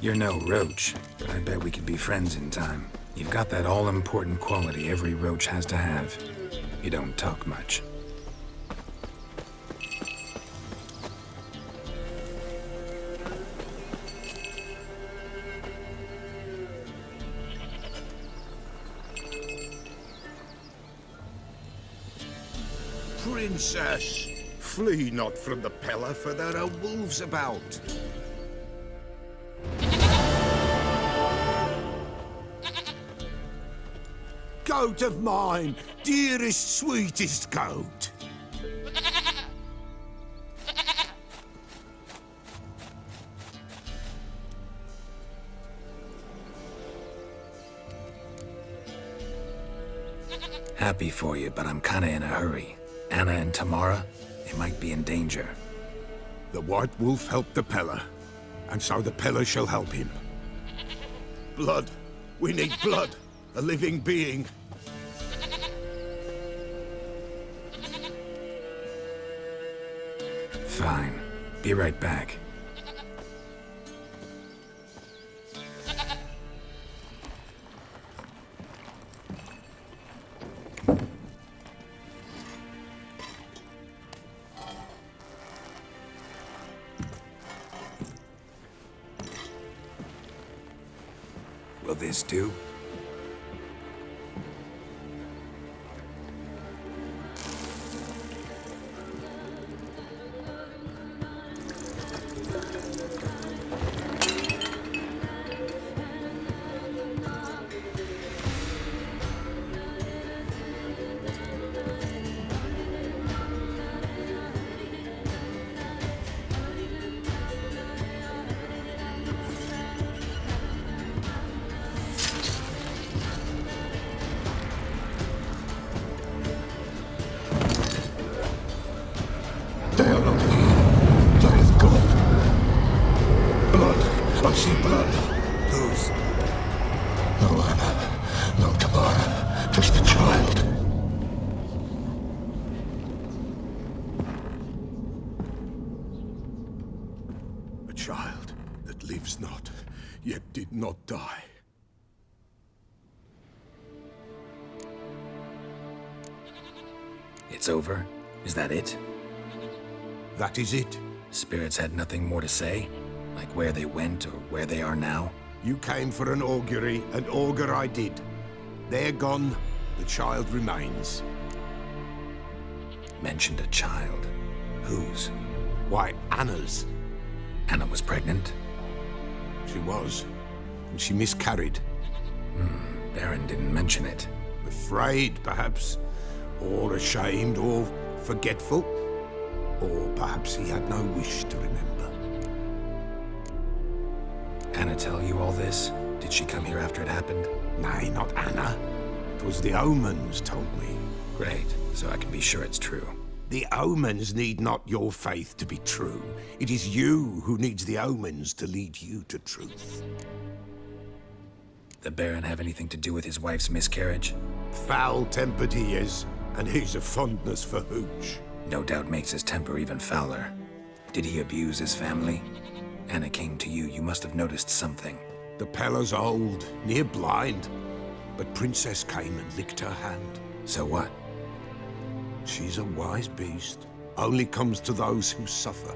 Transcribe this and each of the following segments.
You're no roach, but I bet we could be friends in time. You've got that all-important quality every roach has to have. You don't talk much. Princess, flee not from the Pella, for there are wolves about. Goat of mine, dearest, sweetest goat. Happy for you, but I'm kinda in a hurry. Anna and Tamara, they might be in danger. The White Wolf helped the Pella, and so the Pella shall help him. Blood. We need blood. A living being. Fine. Be right back. Will this do? I see blood. Whose? No Anna, no Tamara, just the child. A child that lives not, yet did not die. It's over? Is that it? That is it. Spirits had nothing more to say? Like where they went or where they are now? You came for an augury, and augur I did. They're gone, the child remains. Mentioned a child. Whose? Why, Anna's. Anna was pregnant? She was, and she miscarried. Baron didn't mention it. Afraid, perhaps, or ashamed, or forgetful. Or perhaps he had no wish to remember. Anna tell you all this? Did she come here after it happened? Nay, not Anna. It was the omens told me. Great, so I can be sure it's true. The omens need not your faith to be true. It is you who needs the omens to lead you to truth. The Baron have anything to do with his wife's miscarriage? Foul-tempered he is, and he's a fondness for hooch. No doubt makes his temper even fouler. Did he abuse his family? Anna came to you, you must have noticed something. The Pella's old, near blind, but Princess came and licked her hand. So what? She's a wise beast. Only comes to those who suffer.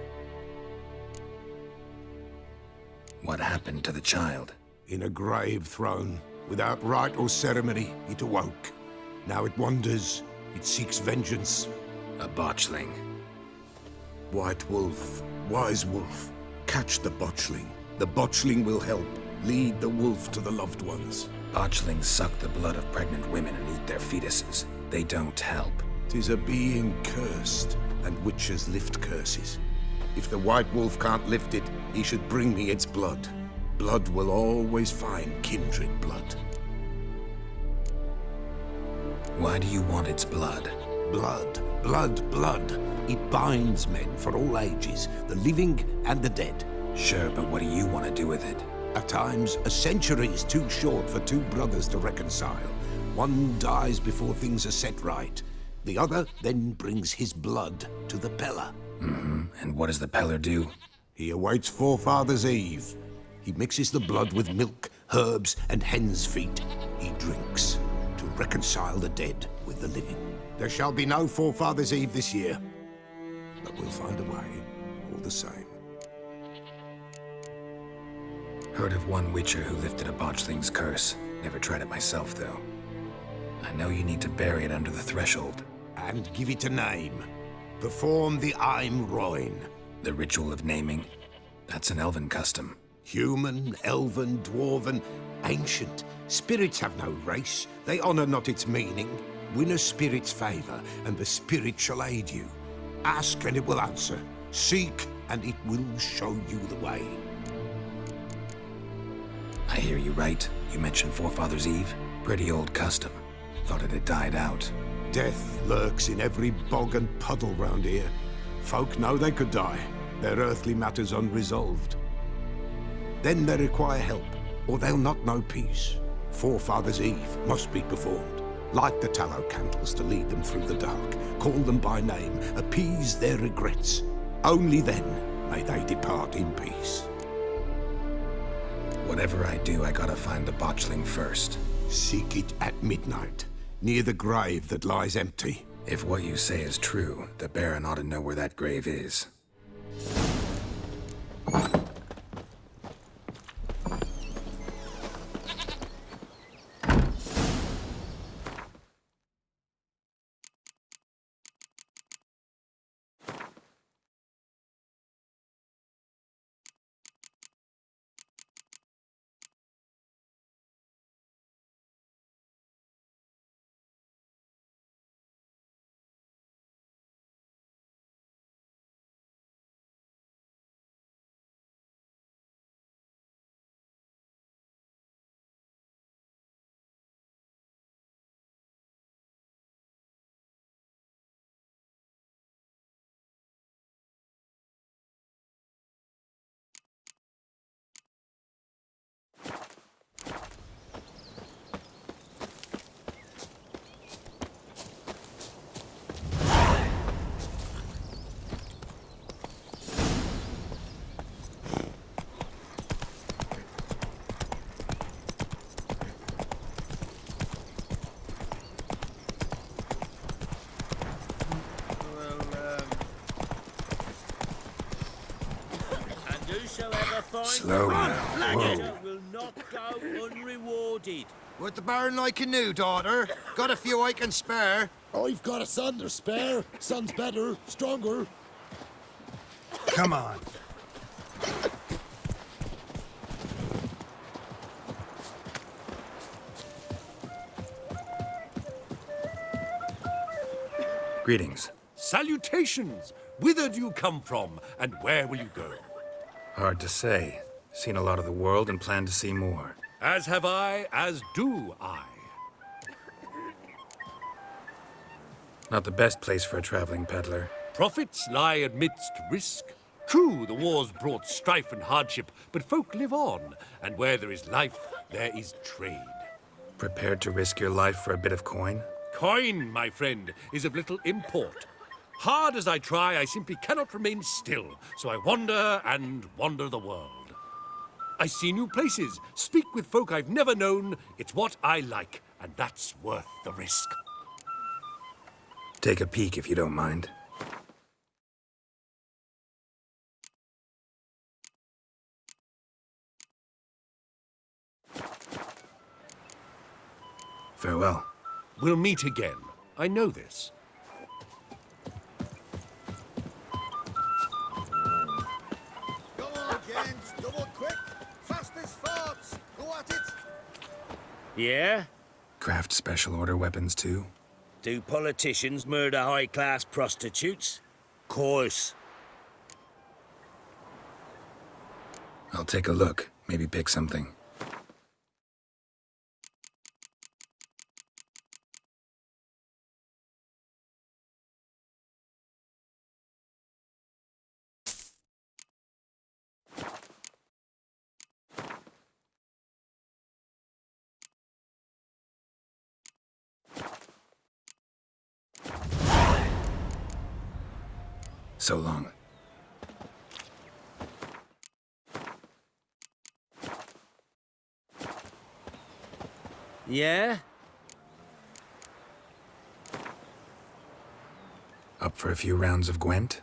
What happened to the child? In a grave thrown, without rite or ceremony, it awoke. Now it wanders, it seeks vengeance. A botchling. White Wolf, Wise Wolf, catch the botchling. The botchling will help lead the wolf to the loved ones. Botchlings suck the blood of pregnant women and eat their fetuses. They don't help. 'Tis a being cursed, and witches lift curses. If the White Wolf can't lift it, he should bring me its blood. Blood will always find kindred blood. Why do you want its blood? Blood, blood, blood. It binds men for all ages, the living and the dead. Sure, but what do you want to do with it? At times, a century is too short for two brothers to reconcile. One dies before things are set right. The other then brings his blood to the Pella. And what does the Peller do? He awaits Forefathers' Eve. He mixes the blood with milk, herbs, and hen's feet. He drinks to reconcile the dead with the living. There shall be no Forefathers' Eve this year, but we'll find a way, all the same. Heard of one Witcher who lifted a botchling's curse. Never tried it myself, though. I know you need to bury it under the threshold. And give it a name. Perform the Aim Roin. The ritual of naming? That's an elven custom. Human, elven, dwarven, ancient. Spirits have no race. They honor not its meaning. Win a spirit's favor, and the spirit shall aid you. Ask, and it will answer. Seek, and it will show you the way. I hear you right. You mentioned Forefathers' Eve? Pretty old custom. Thought it had died out. Death lurks in every bog and puddle round here. Folk know they could die, their earthly matters unresolved. Then they require help, or they'll not know peace. Forefathers' Eve must be performed. Light the tallow candles to lead them through the dark. Call them by name, appease their regrets. Only then may they depart in peace. Whatever I do, I gotta find the botchling first. Seek it at midnight, near the grave that lies empty. If what you say is true, the Baron ought to know where that grave is. Slow now. Whoa. Will not go unrewarded. What the Baron like a new daughter? Got a few I can spare. I've got a son to spare. Son's better, stronger. Come on. Greetings. Salutations! Whither do you come from, and where will you go? Hard to say. Seen a lot of the world and plan to see more. As have I, as do I. Not the best place for a traveling peddler. Profits lie amidst risk. True, the wars brought strife and hardship, but folk live on, and where there is life, there is trade. Prepared to risk your life for a bit of coin? Coin, my friend, is of little import. Hard as I try, I simply cannot remain still, so I wander and wander the world. I see new places, speak with folk I've never known. It's what I like, and that's worth the risk. Take a peek if you don't mind. Farewell. We'll meet again. I know this. Go on, gents. Double quick. Fast as farts. Go at it. Yeah? Craft special order weapons too? Do politicians murder high-class prostitutes? Course. I'll take a look. Maybe pick something. So long. Yeah? Up for a few rounds of Gwent?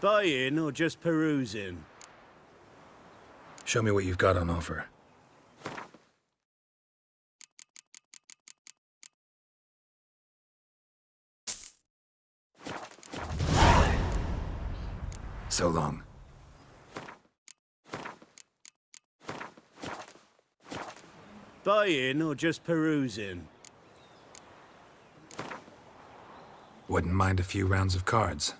Buying or just perusing? Show me what you've got on offer. So long. Buying or just perusing? Wouldn't mind a few rounds of cards.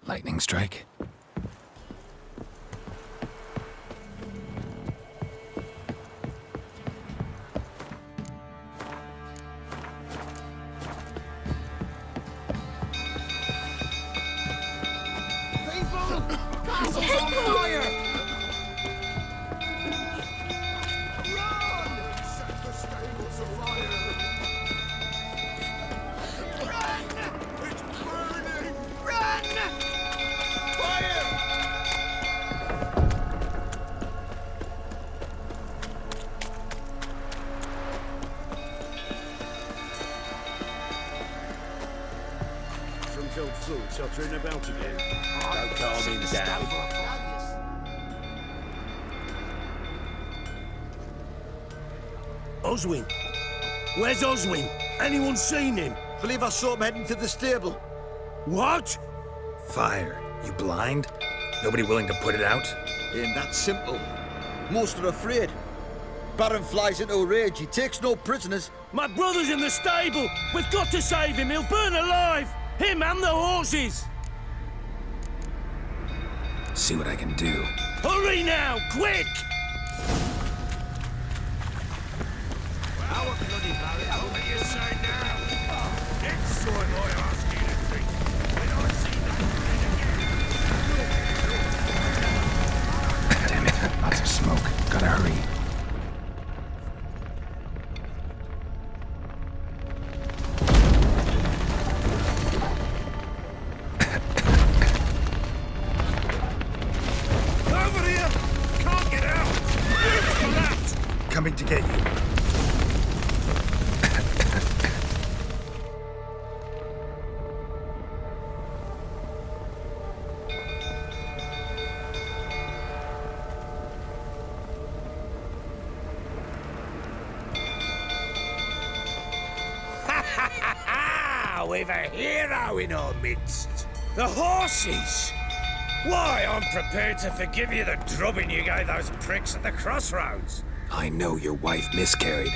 Lightning strike? Set the stables afire! It's burning! Fire! Some old fool tottering about again. Don't calm him down. Oswin! Where's Oswin? Anyone seen him? Believe I saw him heading to the stable. What? Fire. You blind? Nobody willing to put it out? Ain't that simple. Most are afraid. Baron flies into a rage. He takes no prisoners. My brother's in the stable! We've got to save him! He'll burn alive! Him and the horses! See what I can do. Hurry now! Quick! Damn it, lots of smoke. Gotta hurry. Over here! Can't get out! Collapse! Coming to get you. We've a hero in our midst. The horses! Why, I'm prepared to forgive you the drubbing you gave those pricks at the crossroads. I know your wife miscarried.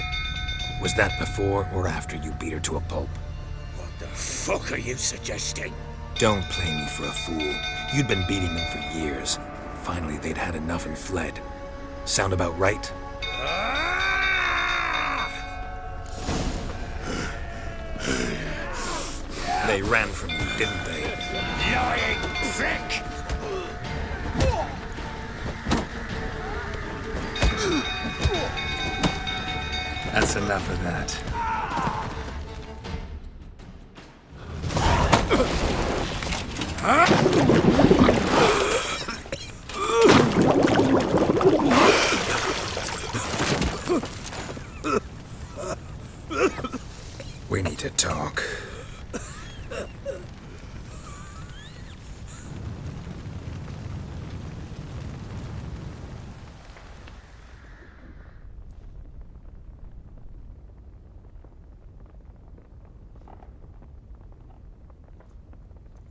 Was that before or after you beat her to a pulp? What the fuck are you suggesting? Don't play me for a fool. You'd been beating them for years. Finally, they'd had enough and fled. Sound about right? Ah! They ran from you, didn't they? Lying prick! That's enough of that. We need to talk.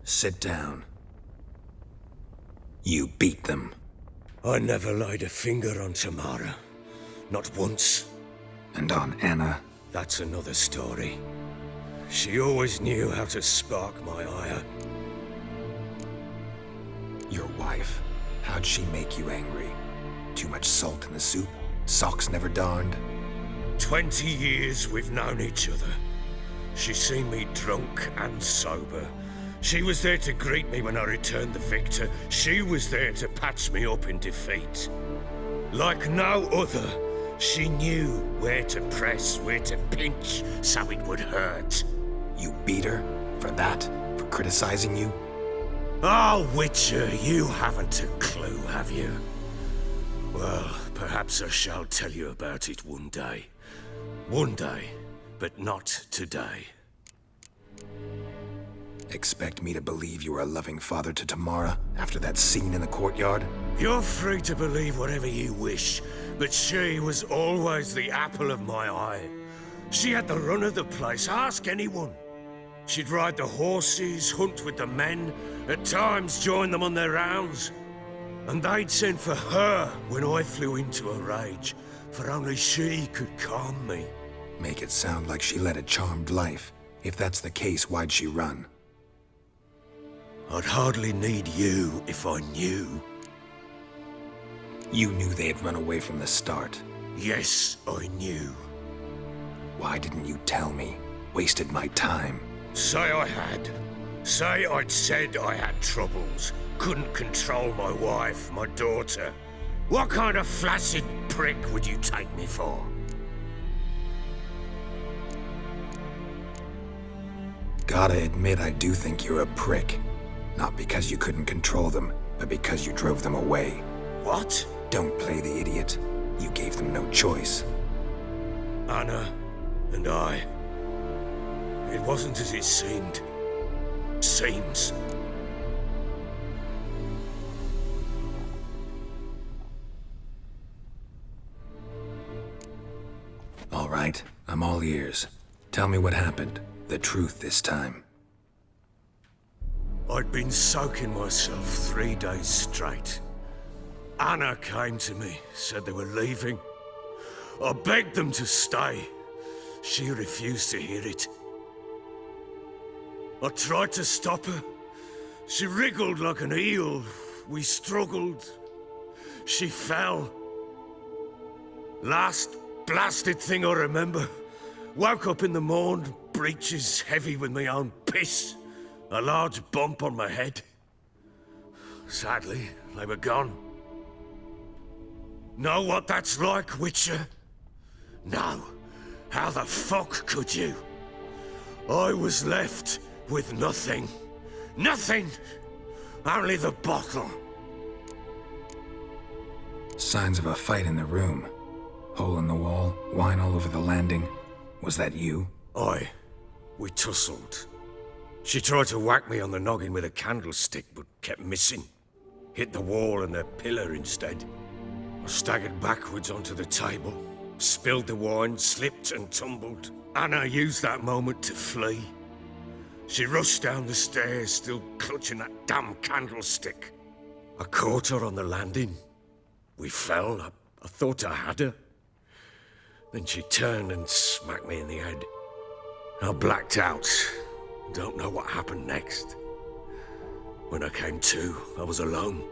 Sit down. You beat them. I never laid a finger on Tamara. Not once. And on Anna. That's another story. She always knew how to spark my ire. Your wife. How'd she make you angry? Too much salt in the soup? Socks never darned? 20 years we've known each other. She's seen me drunk and sober. She was there to greet me when I returned the victor. She was there to patch me up in defeat. Like no other, she knew where to press, where to pinch, so it would hurt. You beat her? For that? For criticizing you? Oh, Witcher, you haven't a clue, have you? Well, perhaps I shall tell you about it one day. One day, but not today. Expect me to believe you were a loving father to Tamara after that scene in the courtyard? You're free to believe whatever you wish, but she was always the apple of my eye. She had the run of the place, ask anyone. She'd ride the horses, hunt with the men, at times join them on their rounds. And they'd send for her when I flew into a rage, for only she could calm me. Make it sound like she led a charmed life. If that's the case, why'd she run? I'd hardly need you if I knew. You knew they had run away from the start. Yes, I knew. Why didn't you tell me? Wasted my time. Say I had. Say I'd said I had troubles. Couldn't control my wife, my daughter. What kind of flaccid prick would you take me for? Gotta admit, I do think you're a prick. Not because you couldn't control them, but because you drove them away. What? Don't play the idiot. You gave them no choice. Anna and I. It wasn't as it seemed. Seems. All right, I'm all ears. Tell me what happened. The truth this time. I'd been soaking myself 3 days straight. Anna came to me, said they were leaving. I begged them to stay. She refused to hear it. I tried to stop her. She wriggled like an eel. We struggled. She fell. Last blasted thing I remember. Woke up in the morn, breeches heavy with my own piss. A large bump on my head. Sadly, they were gone. Know what that's like, Witcher? No. How the fuck could you? I was left with nothing. Nothing! Only the bottle. Signs of a fight in the room. Hole in the wall, wine all over the landing. Was that you? We tussled. She tried to whack me on the noggin with a candlestick, but kept missing. Hit the wall and the pillar instead. I staggered backwards onto the table, spilled the wine, slipped and tumbled. Anna used that moment to flee. She rushed down the stairs, still clutching that damn candlestick. I caught her on the landing. We fell. I thought I had her. Then she turned and smacked me in the head. I blacked out. Don't know what happened next. When I came to, I was alone.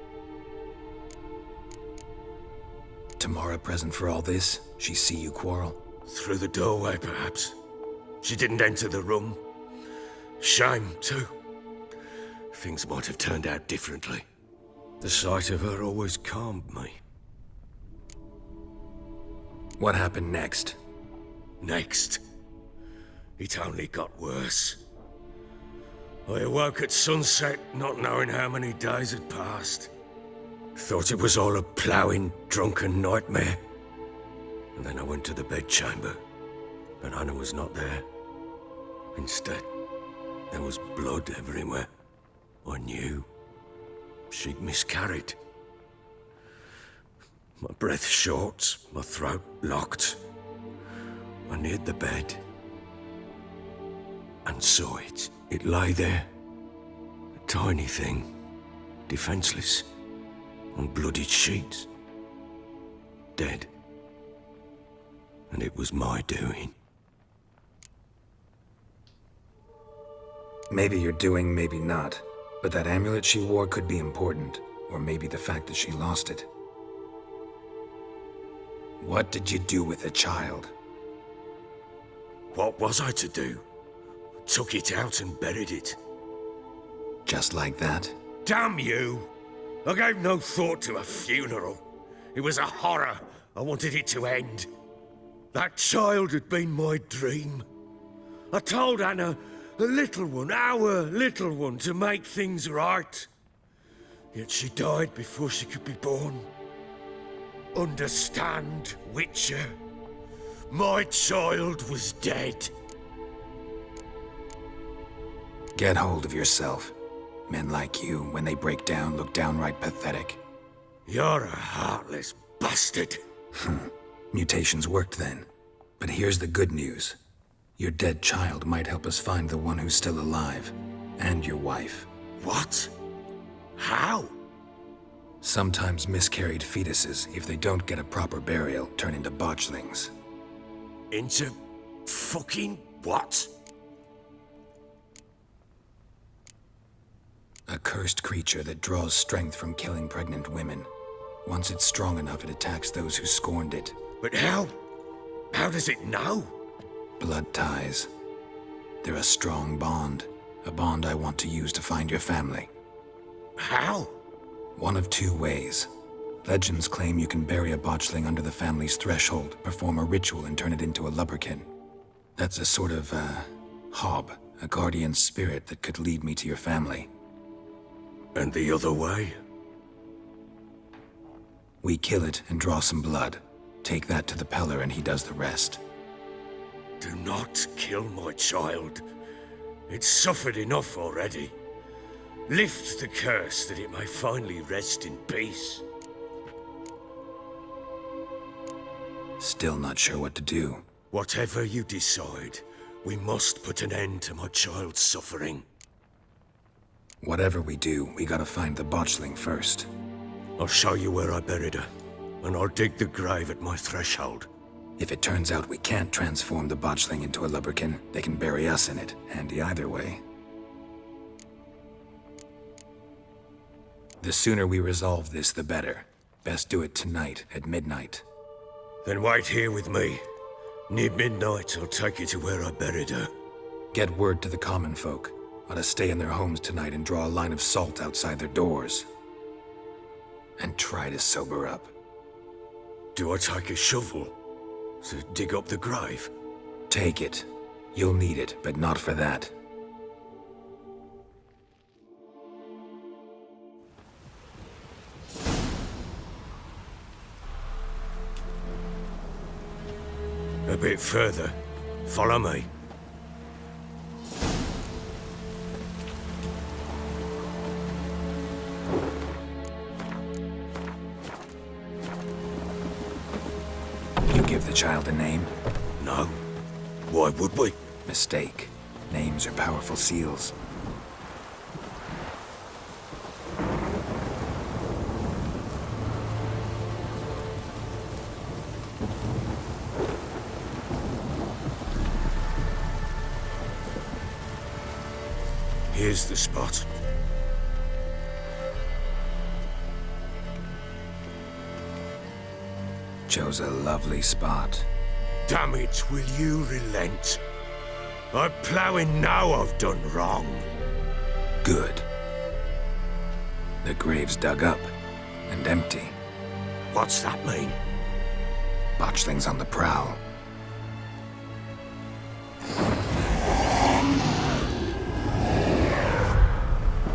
Tamara present for all this? She see you quarrel? Through the doorway, perhaps. She didn't enter the room. Shame, too. Things might have turned out differently. The sight of her always calmed me. What happened next? Next, it only got worse. I awoke at sunset, not knowing how many days had passed. Thought it was all a ploughing, drunken nightmare. And then I went to the bedchamber, but Anna was not there. Instead, there was blood everywhere. I knew she'd miscarried. My breath short, my throat locked. I neared the bed and saw it. It lay there, a tiny thing, defenseless, on bloodied sheets, dead. And it was my doing. Maybe you're doing, maybe not. But that amulet she wore could be important. Or maybe the fact that she lost it. What did you do with the child? What was I to do? Took it out and buried it. Just like that? Damn you! I gave no thought to a funeral. It was a horror. I wanted it to end. That child had been my dream. I told Anna, the little one, our little one, to make things right. Yet she died before she could be born. Understand, Witcher? My child was dead. Get hold of yourself. Men like you, when they break down, look downright pathetic. You're a heartless bastard. Mutations worked then. But here's the good news. Your dead child might help us find the one who's still alive. And your wife. What? How? Sometimes miscarried fetuses, if they don't get a proper burial, turn into botchlings. Into fucking what? A cursed creature that draws strength from killing pregnant women. Once it's strong enough, it attacks those who scorned it. But how? How does it know? Blood ties. They're a strong bond. A bond I want to use to find your family. How? One of two ways. Legends claim you can bury a botchling under the family's threshold, perform a ritual, and turn it into a lubberkin. That's a sort of, hob, a guardian spirit that could lead me to your family. And the other way? We kill it and draw some blood. Take that to the Peller and he does the rest. Do not kill my child. It's suffered enough already. Lift the curse that it may finally rest in peace. Still not sure what to do. Whatever you decide, we must put an end to my child's suffering. Whatever we do, we gotta find the botchling first. I'll show you where I buried her, and I'll dig the grave at my threshold. If it turns out we can't transform the botchling into a lubberkin, they can bury us in it. Handy either way. The sooner we resolve this, the better. Best do it tonight, at midnight. Then wait here with me. Near midnight, I'll take you to where I buried her. Get word to the common folk. Ought to stay in their homes tonight and draw a line of salt outside their doors. And try to sober up. Do I take a shovel to dig up the grave? Take it. You'll need it, but not for that. A bit further. Follow me. You give the child a name? No. Why would we? Mistake. Names are powerful seals. Here's the spot. Chose a lovely spot. Damn it, will you relent? I'm ploughing now I've done wrong. Good. The grave's dug up and empty. What's that mean? Botchling's on the prowl.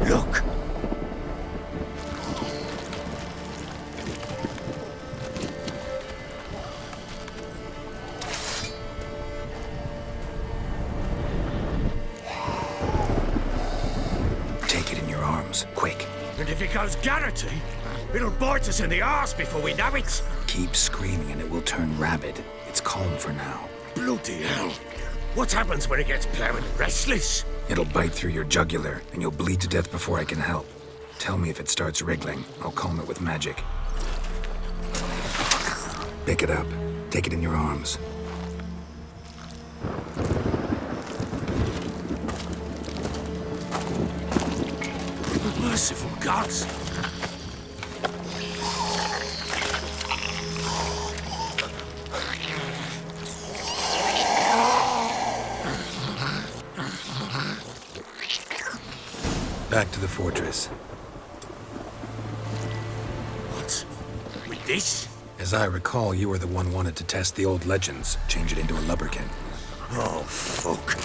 Look! Take it in your arms, quick. And if it goes Garrity, it'll bite us in the arse before we know it. Keep screaming and it will turn rabid. It's calm for now. Bloody hell. What happens when it gets plowing restless? It'll bite through your jugular, and you'll bleed to death before I can help. Tell me if it starts wriggling. I'll calm it with magic. Pick it up. Take it in your arms. Merciful gods! Back to the fortress. What? With this? As I recall, you were the one wanted to test the old legends, change it into a lubberkin. Oh, fuck.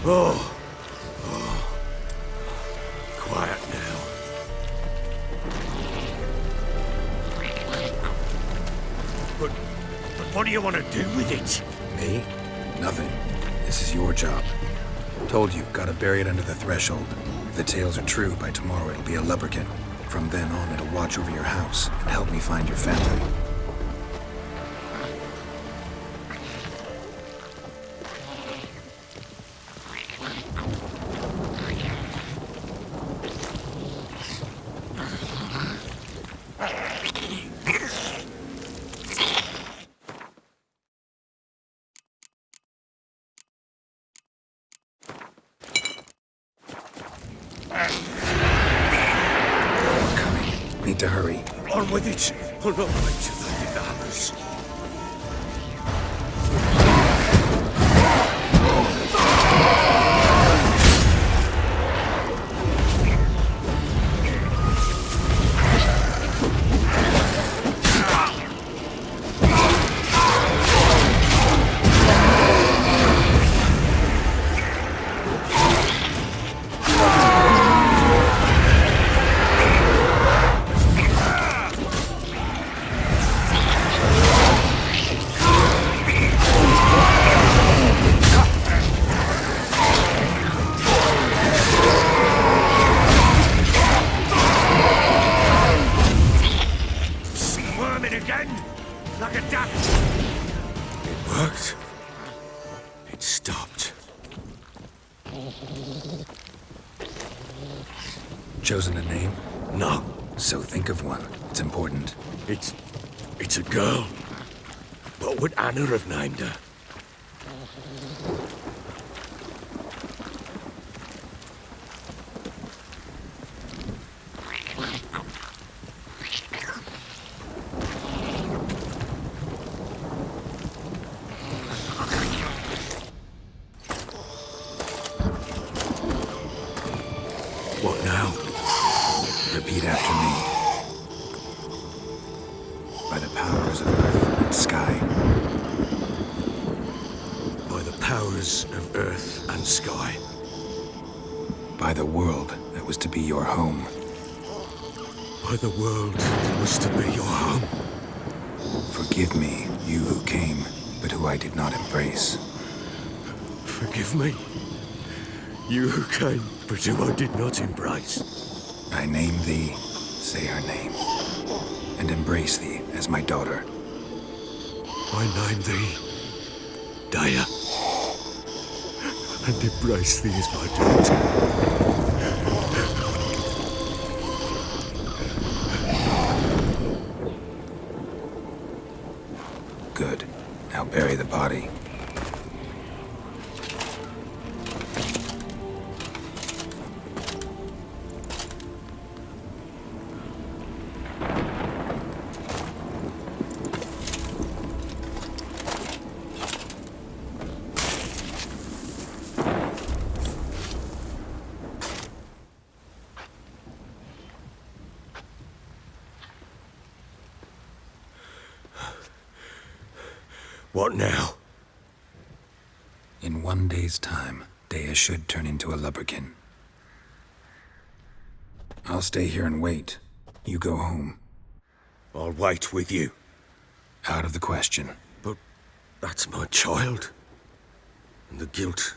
Oh. Quiet now. But what do you want to do with it? Me? Nothing. This is your job. Told you, gotta bury it under the threshold. If the tales are true, by tomorrow it'll be a lubberkin. From then on, it'll watch over your house and help me find your family. Need to hurry. On with it. I'll not wait till they get the hammers. Like a duck. It worked. It stopped. Chosen a name? No. So think of one. It's important. It's a girl. What would Anna have named her? What now? Repeat after me. By the powers of earth and sky. By the powers of earth and sky. By the world that was to be your home. By the world that was to be your home. Forgive me, you who came, but who I did not embrace. Forgive me. You who came, but who I did not embrace. I name thee, say her name, and embrace thee as my daughter. I name thee, Daya, and embrace thee as my daughter. Good. Now bury the body. What now? In 1 day's time, Dea should turn into a lubberkin. I'll stay here and wait. You go home. I'll wait with you. Out of the question. But that's my child. And the guilt,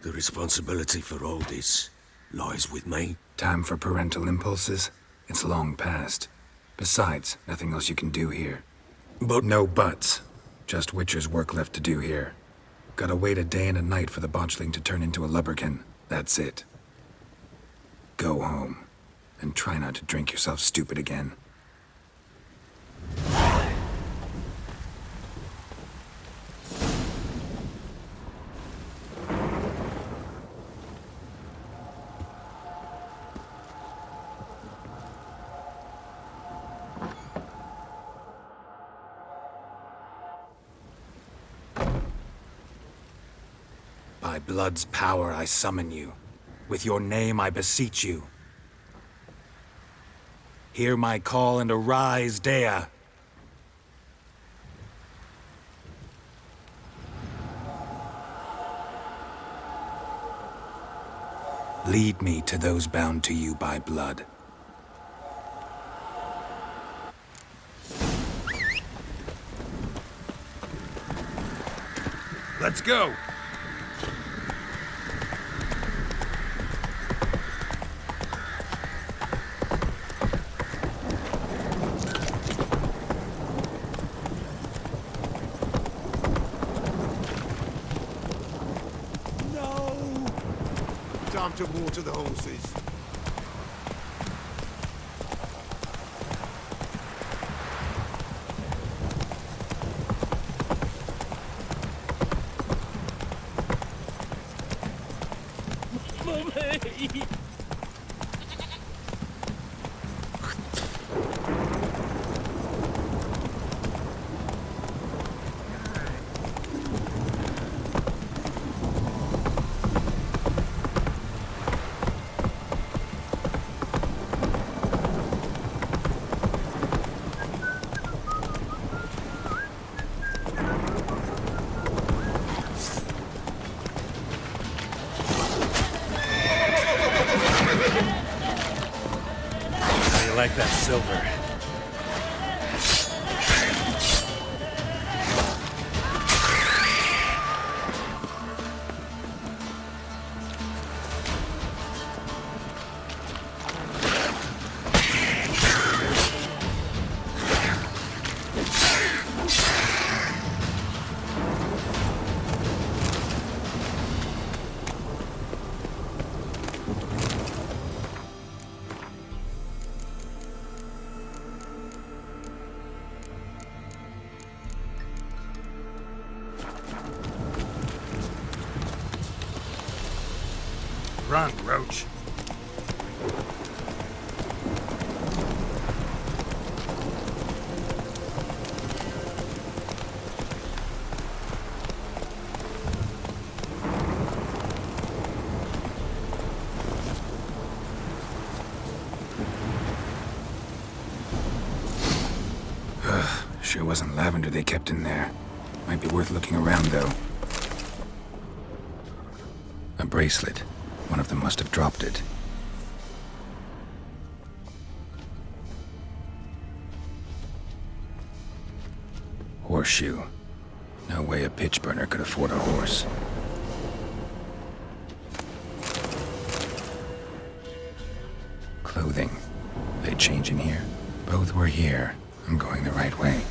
the responsibility for all this lies with me. Time for parental impulses? It's long past. Besides, nothing else you can do here. But No buts. Just Witcher's work left to do here. Gotta wait a day and a night for the botchling to turn into a lubberkin. That's it. Go home. And try not to drink yourself stupid again. By blood's power I summon you. With your name I beseech you. Hear my call and arise, Dea. Lead me to those bound to you by blood. Let's go! Time to water the horses. I like that silver. Run, Roach. Sure wasn't lavender they kept in there. Might be worth looking around, though. A bracelet. One of them must have dropped it. Horseshoe. No way a pitch burner could afford a horse. Clothing. They change in here? Both were here. I'm going the right way.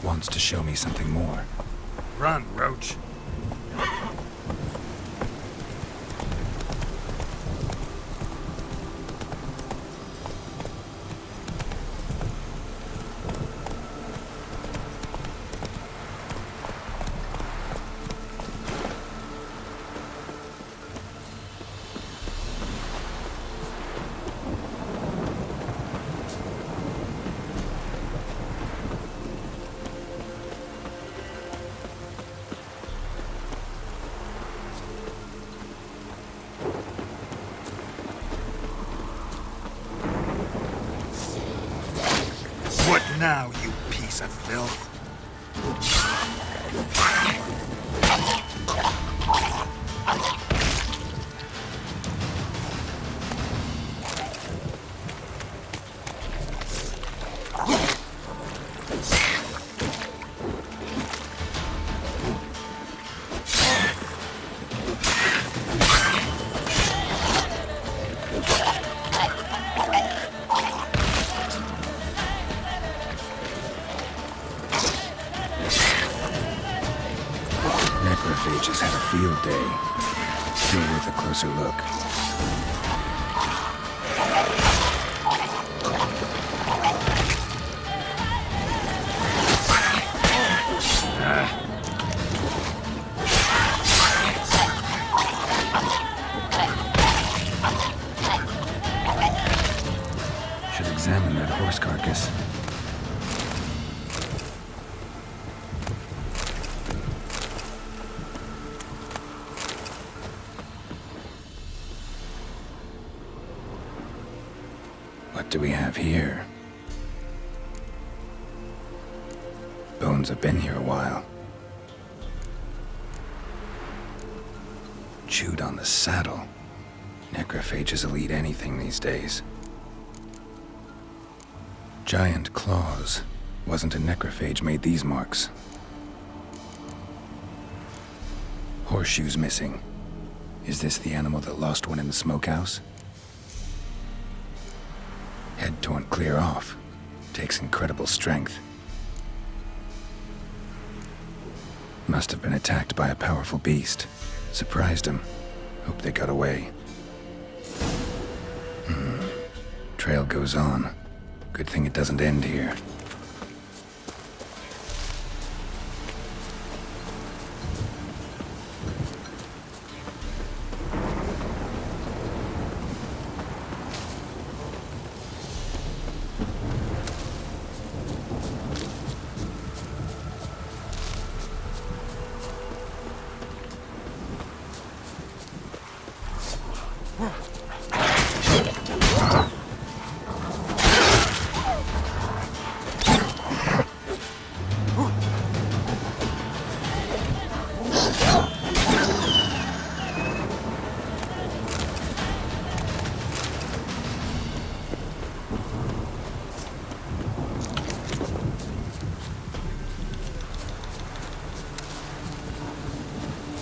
Wants to show me something more. Run, Roach. What now, you piece of filth? Necrophages had a field day. Still worth a closer look. do we have here? Bones have been here a while. Chewed on the saddle. Necrophages will eat anything these days. Giant claws. Wasn't a necrophage made these marks. Horseshoes missing. Is this the animal that lost one in the smokehouse? Head torn clear off. Takes incredible strength. Must have been attacked by a powerful beast. Surprised him. Hope they got away. Trail goes on. Good thing it doesn't end here.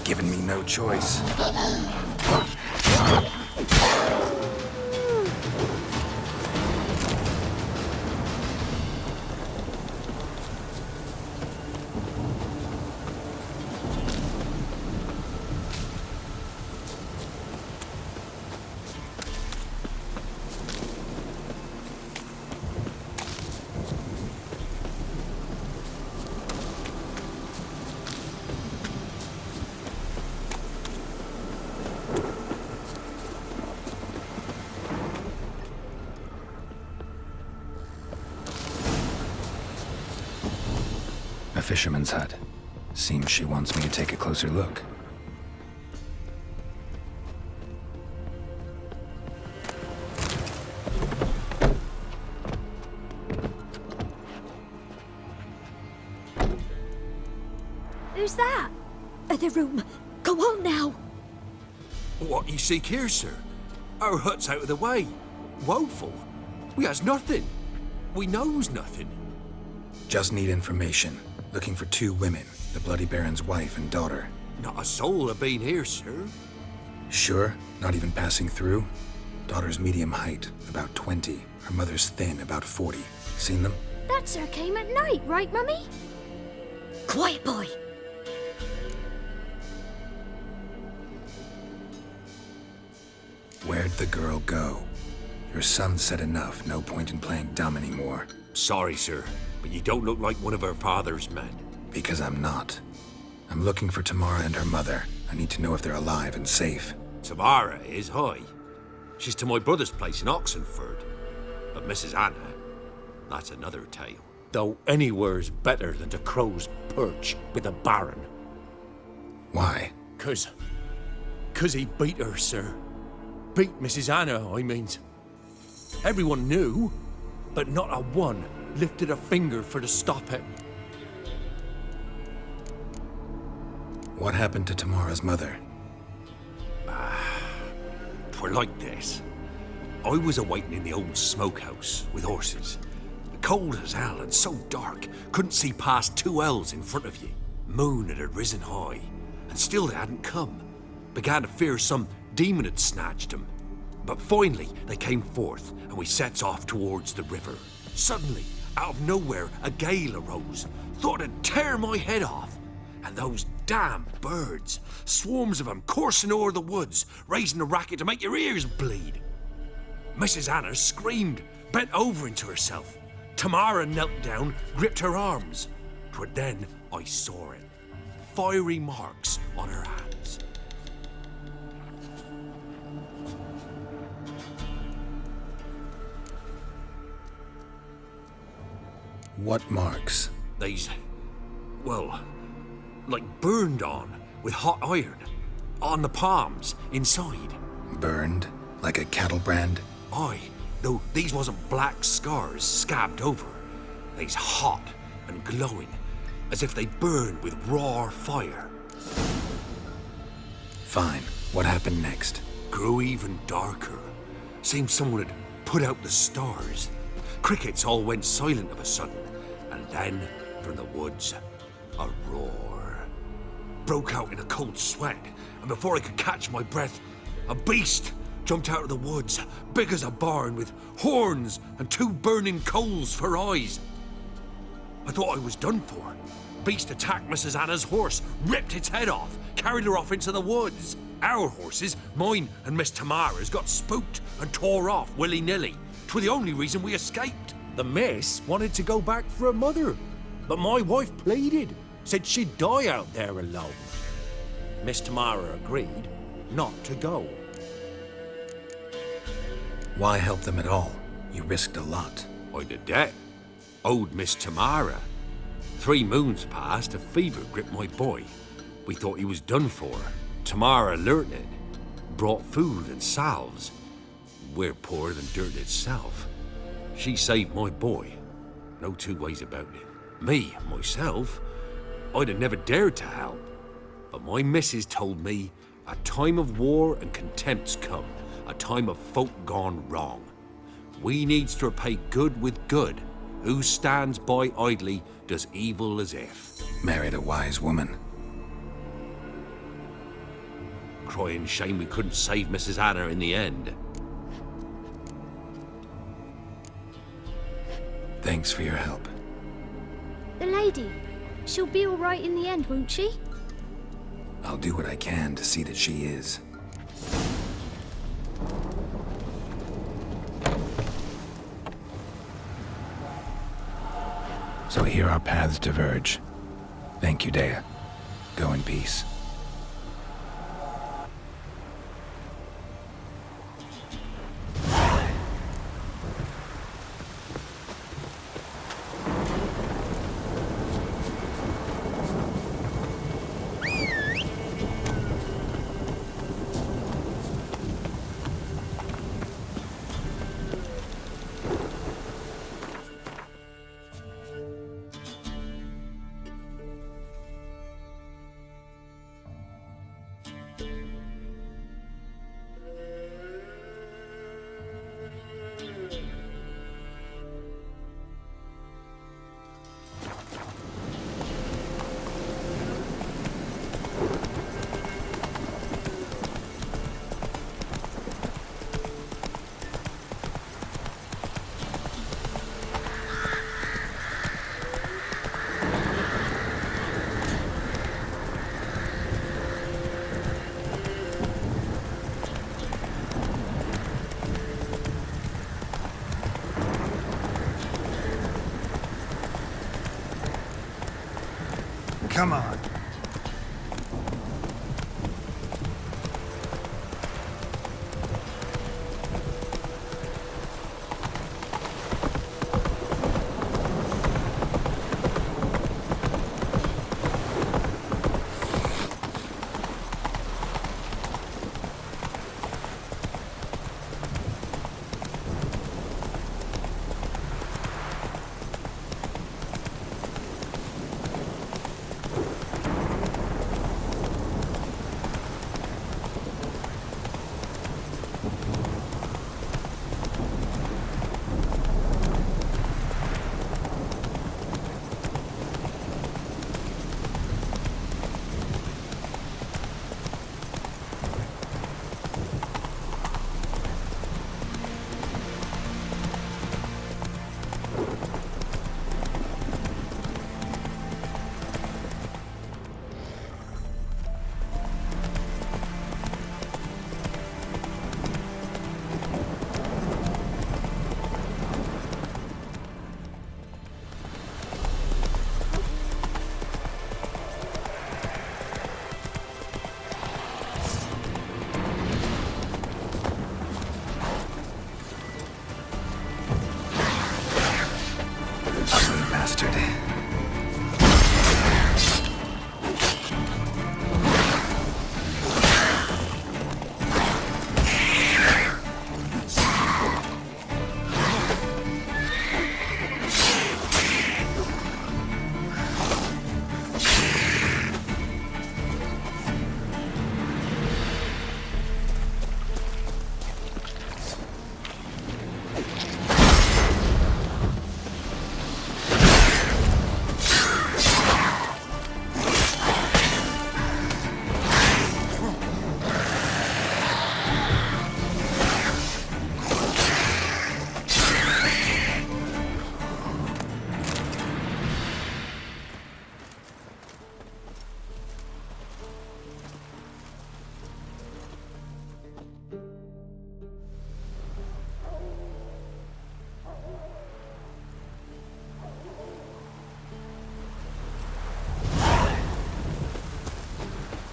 Given me no choice. A fisherman's hut. Seems she wants me to take a closer look. Who's that? The room. Go on now. What you seek here, sir? Our hut's out of the way. Woeful. We has nothing. We knows nothing. Just need information. Looking for 2 women, the Bloody Baron's wife and daughter. Not a soul have been here, sir. Sure? Not even passing through? Daughter's medium height, about 20. Her mother's thin, about 40. Seen them? That sir came at night, right, Mummy? Quiet, boy. Where'd the girl go? Your son said enough, no point in playing dumb anymore. Sorry, sir, but you don't look like one of her father's men. Because I'm not. I'm looking for Tamara and her mother. I need to know if they're alive and safe. Tamara is, hi. She's to my brother's place in Oxenford. But Mrs. Anna, that's another tale. Though anywhere's better than to Crow's Perch with the Baron. Why? 'Cause he beat her, sir. Beat Mrs. Anna, I mean. Everyone knew, but not a one lifted a finger for to stop it. What happened to Tamara's mother? Twere like this. I was awaiting in the old smokehouse with horses. Cold as hell and so dark, couldn't see past 2 ells in front of you. Moon had risen high, and still they hadn't come. Began to fear some demon had snatched them. But finally, they came forth, and we sets off towards the river. Suddenly, out of nowhere, a gale arose. Thought it'd tear my head off. And those damn birds, swarms of them coursing o'er the woods, raising a racket to make your ears bleed. Mrs. Anna screamed, bent over into herself. Tamara knelt down, gripped her arms. 'Twere then I saw it. Fiery marks on her hands. What marks? They's, well, like burned on with hot iron. On the palms, inside. Burned? Like a cattle brand? Aye, Though these wasn't black scars scabbed over. They's hot and glowing, as if they burned with raw fire. Fine. What happened next? Grew even darker. Seemed someone had put out the stars. Crickets all went silent of a sudden, and then, from the woods, a roar. Broke out in a cold sweat, and before I could catch my breath, a beast jumped out of the woods, big as a barn, with horns and 2 burning coals for eyes. I thought I was done for. Beast attacked Mrs. Anna's horse, ripped its head off, carried her off into the woods. Our horses, mine and Miss Tamara's, got spooked and tore off willy-nilly. 'Twere the only reason we escaped. The miss wanted to go back for her mother, but my wife pleaded, said she'd die out there alone. Miss Tamara agreed not to go. Why help them at all? You risked a lot. I'd a debt. Owed Miss Tamara. 3 moons passed, a fever gripped my boy. We thought he was done for. Tamara learnt it. Brought food and salves. We're poorer than dirt itself. She saved my boy. No 2 ways about it. Me, myself, I'd have never dared to help. But my missus told me a time of war and contempt's come. A time of folk gone wrong. We needs to repay good with good. Who stands by idly does evil as if. Married a wise woman. Crying shame we couldn't save Mrs. Anna in the end. Thanks for your help. The lady. She'll be all right in the end, won't she? I'll do what I can to see that she is. So here our paths diverge. Thank you, Dea. Go in peace. Come on.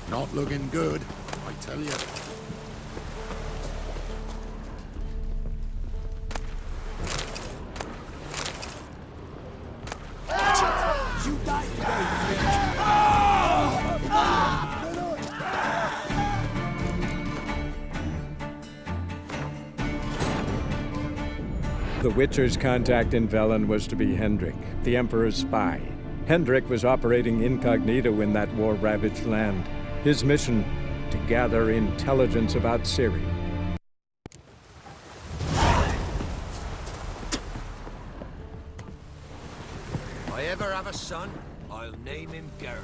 Not looking good, I tell you. You die today, The Witcher's contact in Velen was to be Hendrik, the Emperor's spy. Hendrik was operating incognito in that war-ravaged land. His mission, to gather intelligence about Ciri. If I ever have a son, I'll name him Geralt.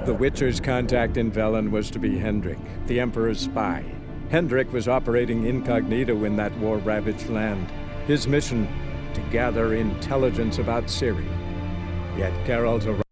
The Witcher's contact in Velen was to be Hendrik, the Emperor's spy. Hendrik was operating incognito in that war-ravaged land. His mission, to gather intelligence about Ciri. Yet Geralt of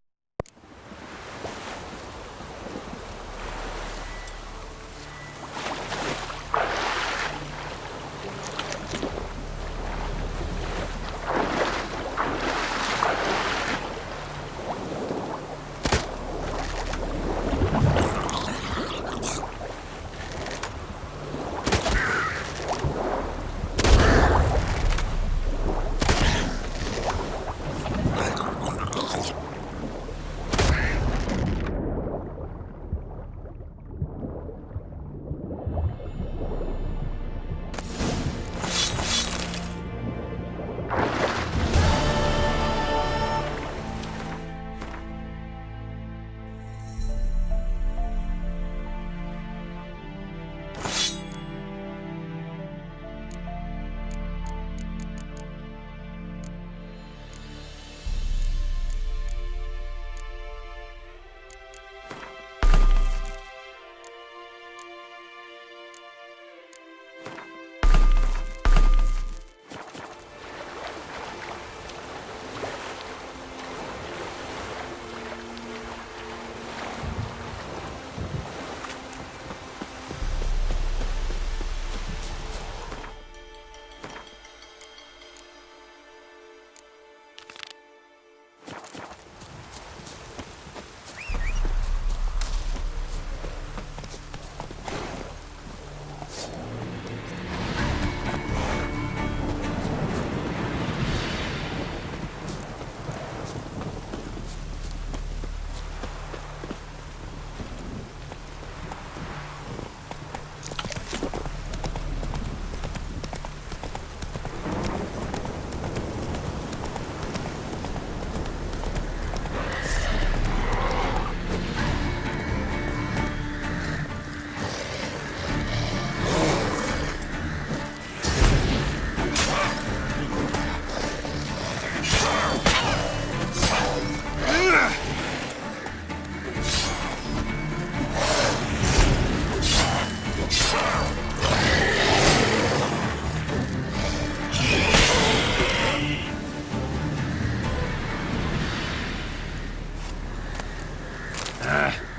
Ah.